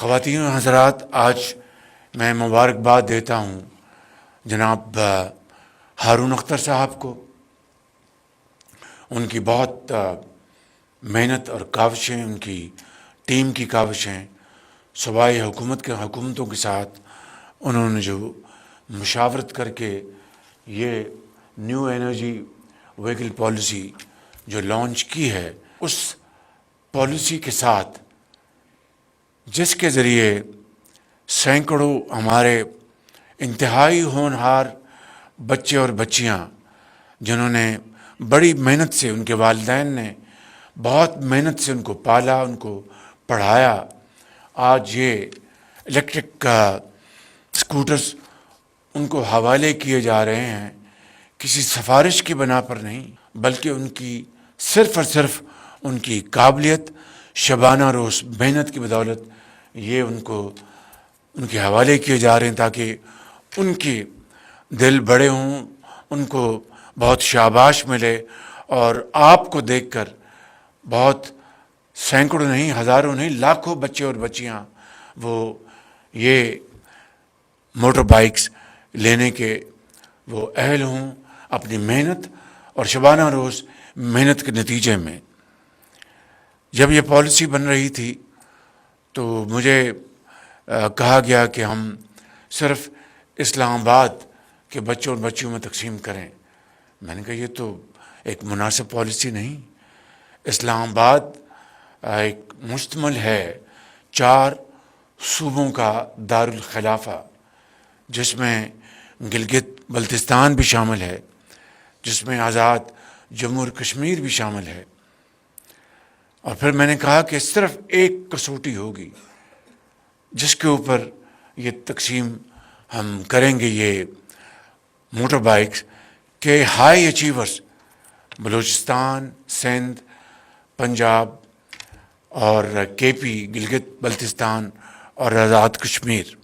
خواتین و حضرات، آج میں مبارکباد دیتا ہوں جناب ہارون اختر صاحب کو. ان کی بہت محنت اور کاوشیں، ان کی ٹیم کی کاوشیں، صوبائی حکومتوں کے ساتھ انہوں نے جو مشاورت کر کے یہ نیو انرجی وہیکل پالیسی جو لانچ کی ہے، اس پالیسی کے ساتھ جس کے ذریعے سینکڑوں ہمارے انتہائی ہونہار بچے اور بچیاں، جنہوں نے بڑی محنت سے، ان کے والدین نے بہت محنت سے ان کو پالا، ان کو پڑھایا، آج یہ الیکٹرک اسکوٹرز ان کو حوالے کیے جا رہے ہیں، کسی سفارش کی بنا پر نہیں، بلکہ ان کی صرف اور صرف ان کی قابلیت، شبانہ روز محنت کی بدولت یہ ان کے حوالے کیے جا رہے ہیں، تاکہ ان کی دل بڑے ہوں، ان کو بہت شاباش ملے، اور آپ کو دیکھ کر بہت سینکڑوں نہیں، ہزاروں نہیں، لاکھوں بچے اور بچیاں وہ یہ موٹر بائکس لینے کے وہ اہل ہوں، اپنی محنت اور شبانہ روز محنت کے نتیجے میں. جب یہ پالیسی بن رہی تھی تو مجھے کہا گیا کہ ہم صرف اسلام آباد کے بچوں اور بچیوں میں تقسیم کریں. میں نے کہا یہ تو ایک مناسب پالیسی نہیں. اسلام آباد ایک مشتمل ہے 4 صوبوں کا دارالخلافہ، جس میں گلگت بلتستان بھی شامل ہے، جس میں آزاد جموں کشمیر بھی شامل ہے. اور پھر میں نے کہا کہ صرف ایک کسوٹی ہوگی جس کے اوپر یہ تقسیم ہم کریں گے، یہ موٹر بائکس کے ہائی اچیورز بلوچستان، سندھ، پنجاب اور کے پی، گلگت بلتستان اور آزاد کشمیر.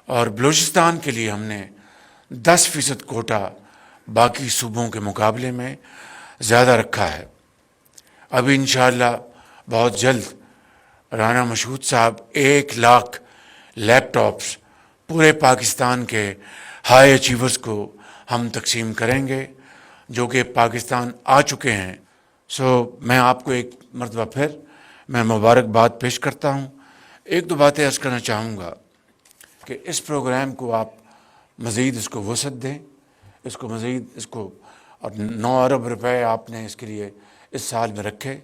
اور بلوچستان کے لیے ہم نے 10% کوٹا باقی صوبوں کے مقابلے میں زیادہ رکھا ہے. ابھی انشاءاللہ بہت جلد رانا مشہود صاحب 1 لاکھ لیپ ٹاپس پورے پاکستان کے ہائی اچیورز کو ہم تقسیم کریں گے، جو کہ پاکستان آ چکے ہیں. میں آپ کو ایک مرتبہ پھر میں مبارکباد پیش کرتا ہوں. 1-2 باتیں عرض کرنا چاہوں گا کہ اس پروگرام کو آپ مزید اس کو وسعت دیں، اس کو اور 9 ارب روپے آپ نے اس کے لیے اس سال میں رکھے.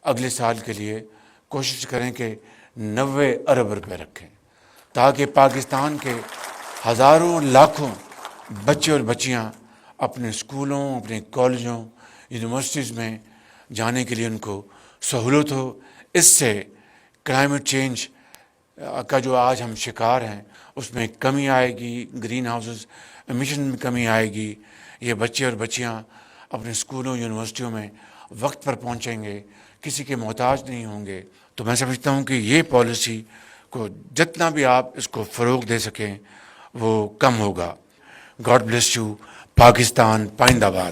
اگلے سال کے لیے کوشش کریں کہ 90 ارب روپے رکھیں، تاکہ پاکستان کے ہزاروں لاکھوں بچے اور بچیاں اپنے اسکولوں، اپنے کالجوں، یونیورسٹیز میں جانے کے لیے ان کو سہولت ہو. اس سے کلائمیٹ چینج کا جو آج ہم شکار ہیں اس میں کمی آئے گی، گرین ہاؤسز ایمیشن میں کمی آئے گی. یہ بچے اور بچیاں اپنے اسکولوں، یونیورسٹیوں میں وقت پر پہنچیں گے، کسی کے محتاج نہیں ہوں گے. تو میں سمجھتا ہوں کہ یہ پالیسی کو جتنا بھی آپ اس کو فروغ دے سکیں وہ کم ہوگا. God bless you. پاکستان پائندہ باد.